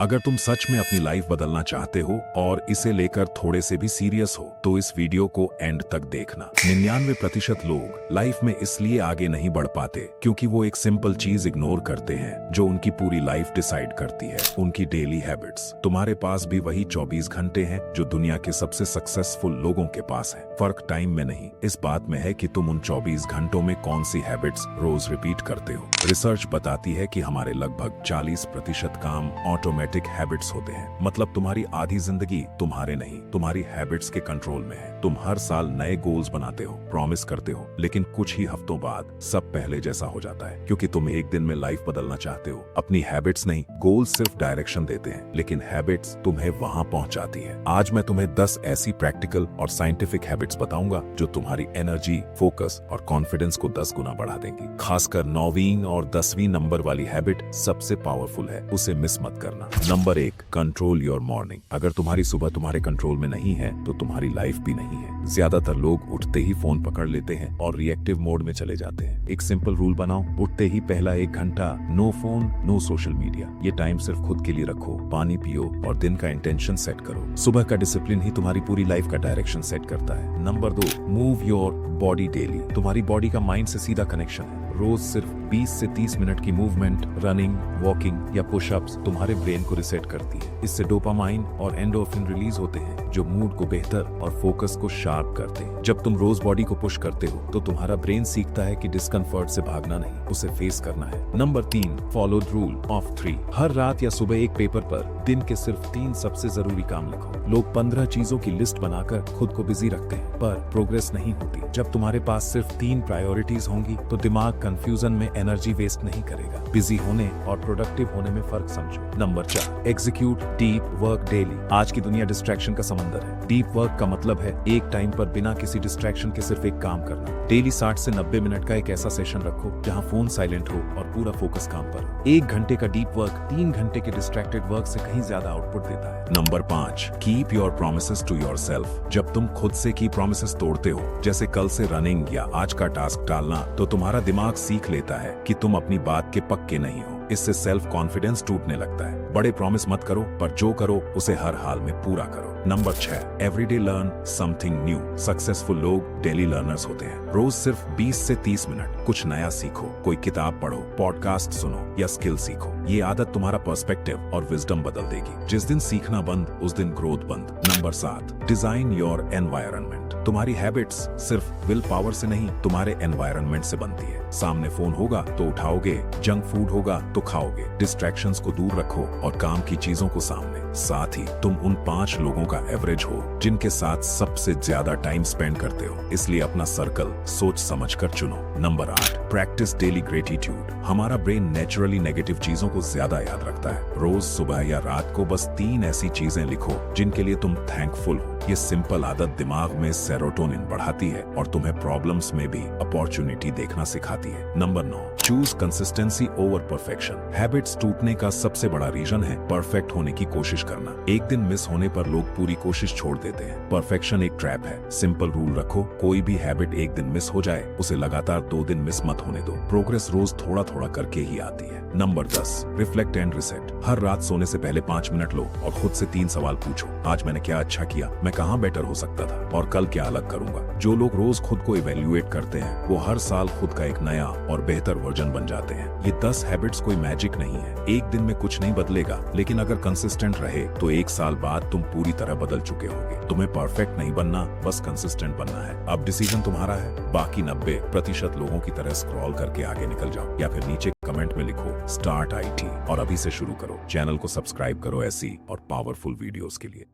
अगर तुम सच में अपनी लाइफ बदलना चाहते हो और इसे लेकर थोड़े से भी सीरियस हो तो इस वीडियो को एंड तक देखना। 99% लोग लाइफ में इसलिए आगे नहीं बढ़ पाते क्योंकि वो एक सिंपल चीज इग्नोर करते हैं जो उनकी पूरी लाइफ डिसाइड करती है, उनकी डेली हैबिट्स। तुम्हारे पास भी वही 24 घंटे हैं जो दुनिया के सबसे सक्सेसफुल लोगों के पास है। फर्क टाइम में नहीं, इस बात में है कि तुम उन 24 घंटों में कौन सी हैबिट्स रोज रिपीट करते हो। रिसर्च बताती है कि हमारे लगभग 40% काम ऑटोमेटिक हैबिट्स होते हैं। मतलब तुम्हारी आधी जिंदगी तुम्हारे नहीं, तुम्हारी हैबिट्स के कंट्रोल में है। तुम हर साल नए गोल्स बनाते हो, प्रॉमिस करते हो, लेकिन कुछ ही हफ्तों बाद सब पहले जैसा हो जाता है क्योंकि तुम एक दिन में लाइफ बदलना चाहते हो। अपनी हैबिट्स नहीं, गोल्स सिर्फ डायरेक्शन देते हैं, लेकिन हैबिट्स तुम्हें वहां पहुंचाती है। आज मैं तुम्हें 10 ऐसी प्रैक्टिकल और साइंटिफिक हैबिट्स बताऊंगा जो तुम्हारी एनर्जी, फोकस और कॉन्फिडेंस को 10 गुना बढ़ा देंगी। खासकर 9वीं और 10वीं नंबर वाली हैबिट सबसे पावरफुल है, उसे मिस मत करना। Number 1, control your morning. अगर तुम्हारी सुबह तुम्हारे कंट्रोल में नहीं है तो तुम्हारी लाइफ भी नहीं है। ज्यादातर लोग उठते ही फोन पकड़ लेते हैं और रिएक्टिव मोड में चले जाते हैं। एक सिंपल रूल बनाओ, उठते ही पहला 1 घंटा no phone, no social media. ये टाइम सिर्फ खुद के लिए रखो, पानी पियो और दिन का इंटेंशन सेट करो। सुबह का डिसिप्लिन ही तुम्हारी पूरी लाइफ का डायरेक्शन सेट करता है। Number 2, move your body daily. तुम्हारी बॉडी का माइंड से सीधा कनेक्शन है। रोज सिर्फ 20 से 30 मिनट की मूवमेंट, रनिंग, वॉकिंग या पुशअप्स तुम्हारे ब्रेन को रिसेट करती है। इससे डोपामाइन और एंडोर्फिन रिलीज होते हैं जो मूड को बेहतर और फोकस को शार्प करते हैं। जब तुम रोज बॉडी को पुश करते हो तो तुम्हारा ब्रेन सीखता है कि डिस्कम्फर्ट से भागना नहीं, उसे फेस करना है। Number 3, follow rule of 3। हर रात या सुबह एक पेपर पर दिन के सिर्फ 3 सबसे जरूरी काम लिखो। लोग 15 चीजों की लिस्ट बनाकर खुद को बिजी रखते हैं पर प्रोग्रेस नहीं होती। जब तुम्हारे पास सिर्फ 3 प्रायोरिटीज होंगी तो दिमाग कंफ्यूजन में एनर्जी वेस्ट नहीं करेगा। बिजी होने और प्रोडक्टिव होने में फर्क समझो। Number 4, execute deep work daily. आज की दुनिया डिस्ट्रैक्शन का समंदर है। डीप वर्क का मतलब है एक टाइम पर बिना किसी डिस्ट्रैक्शन के सिर्फ एक काम करना। डेली 60 से 90 मिनट का एक ऐसा सेशन रखो जहां फोन साइलेंट हो और पूरा फोकस काम पर हो। 1 घंटे का डीप वर्क 3 घंटे के डिस्ट्रैक्टेड वर्क से कहीं ज्यादा आउटपुट देता है। Number 5, keep your promises to yourself. जब तुम खुद से की प्रोमिसेस तोड़ते हो, जैसे कल से रनिंग या आज का टास्क टालना, तो तुम्हारा दिमाग सीख लेता है कि तुम अपनी बात के पक्के नहीं हो। इससे सेल्फ कॉन्फिडेंस टूटने लगता है। बड़े प्रॉमिस मत करो, पर जो करो उसे हर हाल में पूरा करो। Number 6, everyday learn something new. Successful लोग डेली लर्नर्स होते हैं। रोज सिर्फ 20 से 30 मिनट कुछ नया सीखो। कोई किताब पढ़ो, पॉडकास्ट सुनो या स्किल सीखो। ये आदत तुम्हारा पर्सपेक्टिव और विजडम बदल देगी। जिस दिन सीखना बंद, उस दिन ग्रोथ बंद। Number 7, design your environment. तुम्हारी हैबिट्स सिर्फ विल पावर से नहीं, तुम्हारे एनवायरनमेंट से बनती है। सामने फोन होगा तो उठाओगे, जंक फूड होगा तो खाओगे। डिस्ट्रैक्शंस को दूर रखो और काम की चीजों को सामने। साथ ही तुम उन 5 लोगों का एवरेज हो जिनके साथ सबसे ज्यादा टाइम स्पेंड करते हो। इसलिए अपना सर्कल सोच समझ कर चुनो। Number 8, practice daily gratitude. हमारा ब्रेन नेचुरली नेगेटिव चीजों को ज्यादा याद रखता है। रोज सुबह या रात को बस 3 ऐसी चीजें लिखो जिनके लिए तुम थैंकफुल हो। ये सिंपल आदत दिमाग में सेरोटोनिन बढ़ाती है और तुम्हें प्रॉब्लम्स में भी अपॉर्चुनिटी देखना सिखाती है। Number 9, choose consistency over perfection. Habits टूटने का सबसे बड़ा रीजन है परफेक्ट होने की कोशिश करना। एक दिन मिस होने पर लोग पूरी कोशिश छोड़ देते हैं। परफेक्शन एक ट्रैप है। सिंपल रूल रखो, कोई भी हैबिट एक दिन मिस हो जाए उसे लगातार 2 दिन मिस मत होने दो। प्रोग्रेस रोज थोड़ा थोड़ा करके ही आती है। Number 10, reflect and reset. हर रात सोने से पहले 5 मिनट लो और खुद से 3 सवाल पूछो। आज मैंने क्या अच्छा किया, मैं कहाँ बेटर हो सकता था और कल क्या अलग करूंगा। जो लोग रोज खुद को इवेल्युएट करते हैं वो हर साल खुद का एक नया और बेहतर वर्जन बन जाते हैं। ये 10 हैबिट्स कोई मैजिक नहीं है। एक दिन में कुछ नहीं बदलेगा, लेकिन अगर कंसिस्टेंट रहे तो 1 साल बाद तुम पूरी तरह बदल चुके होगे। तुम्हें परफेक्ट नहीं बनना, बस कंसिस्टेंट बनना है। अब डिसीजन तुम्हारा है। बाकी 90% लोगों की तरह स्क्रॉल करके आगे निकल जाओ या फिर नीचे कमेंट में लिखो स्टार्ट IT और अभी से शुरू करो। चैनल को सब्सक्राइब करो ऐसी और पावरफुल वीडियोस के लिए।